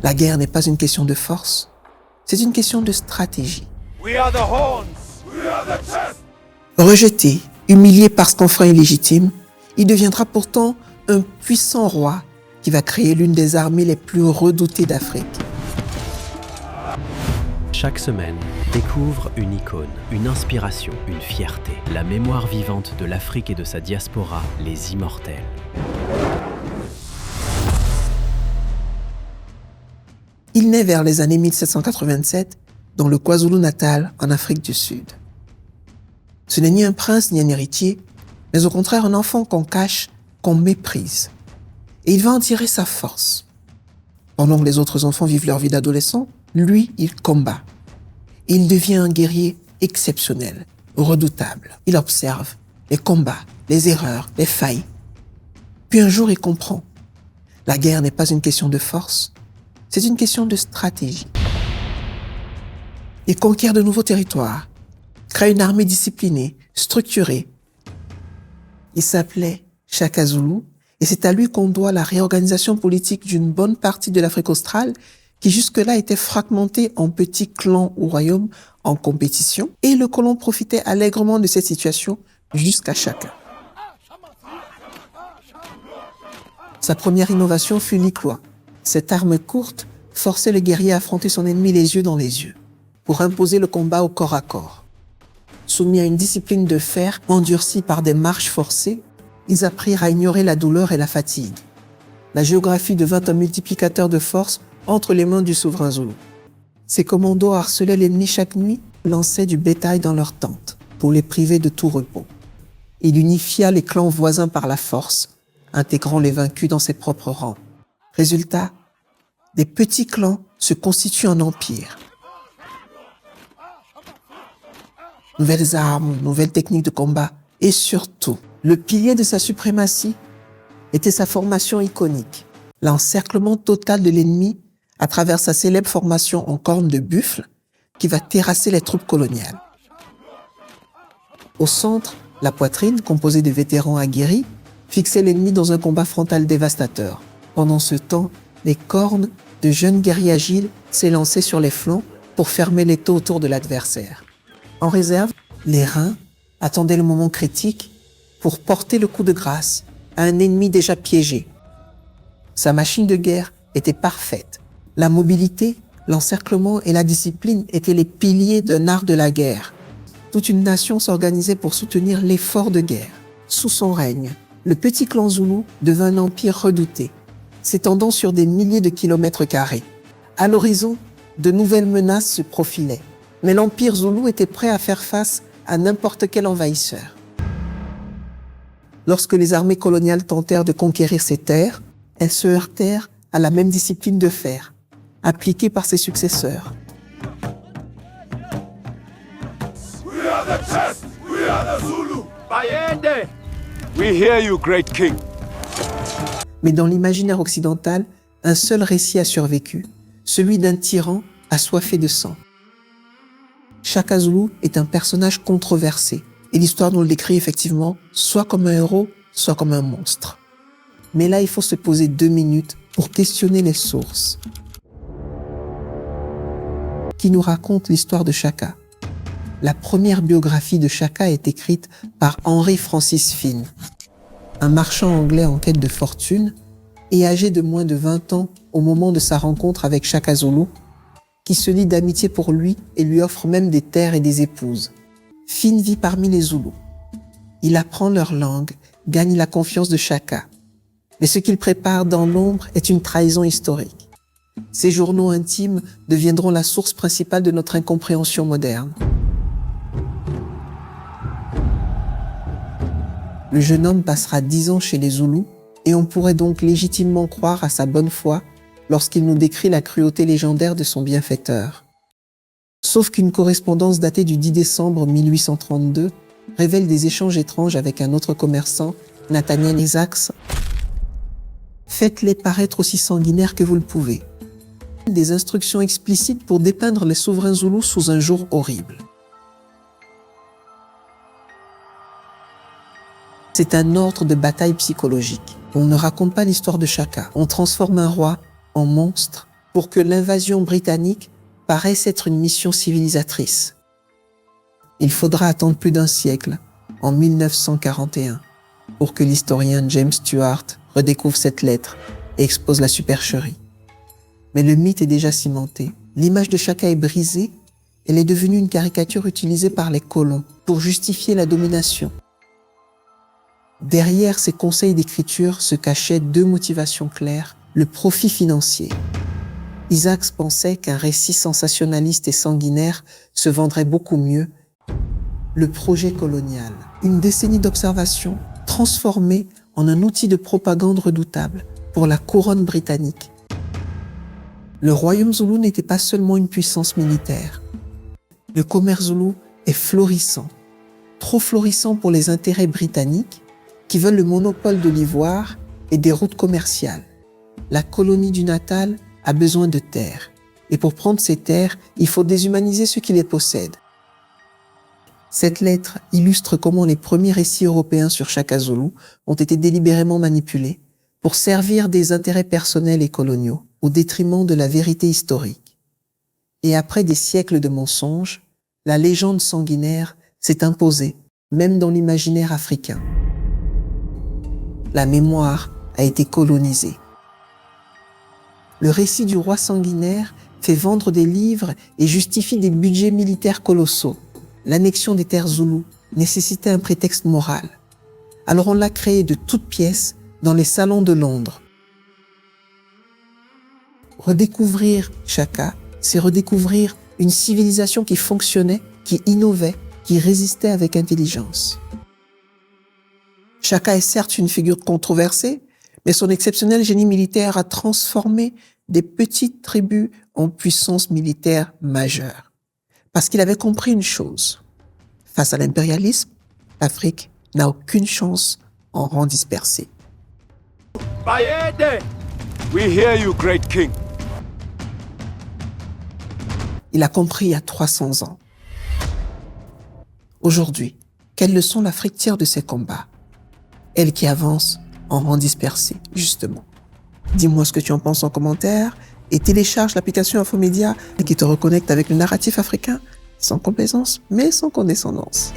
La guerre n'est pas une question de force, c'est une question de stratégie. Rejeté, humilié par son frère illégitime, il deviendra pourtant un puissant roi qui va créer l'une des armées les plus redoutées d'Afrique. Chaque semaine, découvre une icône, une inspiration, une fierté, la mémoire vivante de l'Afrique et de sa diaspora, les immortels. Il naît vers les années 1787 dans le KwaZulu-Natal, en Afrique du Sud. Ce n'est ni un prince ni un héritier, mais au contraire un enfant qu'on cache, qu'on méprise. Et il va en tirer sa force. Pendant que les autres enfants vivent leur vie d'adolescent, lui, il combat. Et il devient un guerrier exceptionnel, redoutable. Il observe les combats, les erreurs, les failles. Puis un jour, il comprend. La guerre n'est pas une question de force, c'est une question de stratégie. Il conquiert de nouveaux territoires, crée une armée disciplinée, structurée. Il s'appelait Shaka Zulu, et c'est à lui qu'on doit la réorganisation politique d'une bonne partie de l'Afrique australe qui jusque-là était fragmentée en petits clans ou royaumes en compétition, et le colon profitait allègrement de cette situation jusqu'à Shaka. Sa première innovation fut l'Ikwa. Cette arme courte forçait le guerrier à affronter son ennemi les yeux dans les yeux, pour imposer le combat au corps à corps. Soumis à une discipline de fer endurcie par des marches forcées, ils apprirent à ignorer la douleur et la fatigue. La géographie devint un multiplicateur de force entre les mains du souverain Zoulou. Ces commandos harcelaient l'ennemi chaque nuit, lançaient du bétail dans leurs tentes pour les priver de tout repos. Il unifia les clans voisins par la force, intégrant les vaincus dans ses propres rangs. Résultat, des petits clans se constituent en empire. Nouvelles armes, nouvelles techniques de combat et surtout, le pilier de sa suprématie était sa formation iconique, l'encerclement total de l'ennemi à travers sa célèbre formation en corne de buffle qui va terrasser les troupes coloniales. Au centre, la poitrine, composée de vétérans aguerris, fixait l'ennemi dans un combat frontal dévastateur. Pendant ce temps, les cornes de jeunes guerriers agiles s'élançaient sur les flancs pour fermer l'étau autour de l'adversaire. En réserve, les reins attendaient le moment critique pour porter le coup de grâce à un ennemi déjà piégé. Sa machine de guerre était parfaite. La mobilité, l'encerclement et la discipline étaient les piliers d'un art de la guerre. Toute une nation s'organisait pour soutenir l'effort de guerre. Sous son règne, le petit clan Zoulou devint un empire redouté, s'étendant sur des milliers de kilomètres carrés. À l'horizon, de nouvelles menaces se profilaient. Mais l'empire Zoulou était prêt à faire face à n'importe quel envahisseur. Lorsque les armées coloniales tentèrent de conquérir ces terres, elles se heurtèrent à la même discipline de fer, appliquée par ses successeurs. We are the test! We are the Zulu! Bayende! We hear you, great king! Mais dans l'imaginaire occidental, un seul récit a survécu, celui d'un tyran assoiffé de sang. Shaka Zulu est un personnage controversé, et l'histoire nous le décrit effectivement soit comme un héros, soit comme un monstre. Mais là, il faut se poser 2 minutes pour questionner les sources qui nous racontent l'histoire de Shaka. La première biographie de Shaka est écrite par Henry Francis Finn, un marchand anglais en quête de fortune et âgé de moins de 20 ans au moment de sa rencontre avec Shaka Zulu, qui se lie d'amitié pour lui et lui offre même des terres et des épouses. Finn vit parmi les Zoulous. Il apprend leur langue, gagne la confiance de Shaka. Mais ce qu'il prépare dans l'ombre est une trahison historique. Ces journaux intimes deviendront la source principale de notre incompréhension moderne. Le jeune homme passera 10 ans chez les Zoulous et on pourrait donc légitimement croire à sa bonne foi lorsqu'il nous décrit la cruauté légendaire de son bienfaiteur. Sauf qu'une correspondance datée du 10 décembre 1832 révèle des échanges étranges avec un autre commerçant, Nathaniel Isaacs. Faites-les paraître aussi sanguinaires que vous le pouvez. Des instructions explicites pour dépeindre les souverains Zoulous sous un jour horrible. C'est un ordre de bataille psychologique. On ne raconte pas l'histoire de Shaka. On transforme un roi en monstre pour que l'invasion britannique paraisse être une mission civilisatrice. Il faudra attendre plus d'un siècle, en 1941, pour que l'historien James Stewart redécouvre cette lettre et expose la supercherie. Mais le mythe est déjà cimenté. L'image de Shaka est brisée. Elle est devenue une caricature utilisée par les colons pour justifier la domination. Derrière ces conseils d'écriture se cachaient deux motivations claires, le profit financier. Isaacs pensait qu'un récit sensationnaliste et sanguinaire se vendrait beaucoup mieux. Le projet colonial, une décennie d'observation transformée en un outil de propagande redoutable pour la couronne britannique. Le royaume zoulou n'était pas seulement une puissance militaire. Le commerce zoulou est florissant, trop florissant pour les intérêts britanniques qui veulent le monopole de l'ivoire et des routes commerciales. La colonie du Natal a besoin de terres, et pour prendre ces terres, il faut déshumaniser ceux qui les possèdent. Cette lettre illustre comment les premiers récits européens sur Shaka Zulu ont été délibérément manipulés pour servir des intérêts personnels et coloniaux au détriment de la vérité historique. Et après des siècles de mensonges, la légende sanguinaire s'est imposée, même dans l'imaginaire africain. La mémoire a été colonisée. Le récit du roi sanguinaire fait vendre des livres et justifie des budgets militaires colossaux. L'annexion des terres zoulous nécessitait un prétexte moral. Alors on l'a créé de toutes pièces dans les salons de Londres. Redécouvrir Shaka, c'est redécouvrir une civilisation qui fonctionnait, qui innovait, qui résistait avec intelligence. Shaka est certes une figure controversée, mais son exceptionnel génie militaire a transformé des petites tribus en puissance militaire majeure. Parce qu'il avait compris une chose. Face à l'impérialisme, l'Afrique n'a aucune chance en rang dispersé. Bayede, we hear you, great king. Il a compris il y a 300 ans. Aujourd'hui, quelle leçon l'Afrique tire de ces combats? Elle qui avance en rang dispersé, justement. Dis-moi ce que tu en penses en commentaire et télécharge l'application Infomédia qui te reconnecte avec le narratif africain sans complaisance, mais sans condescendance.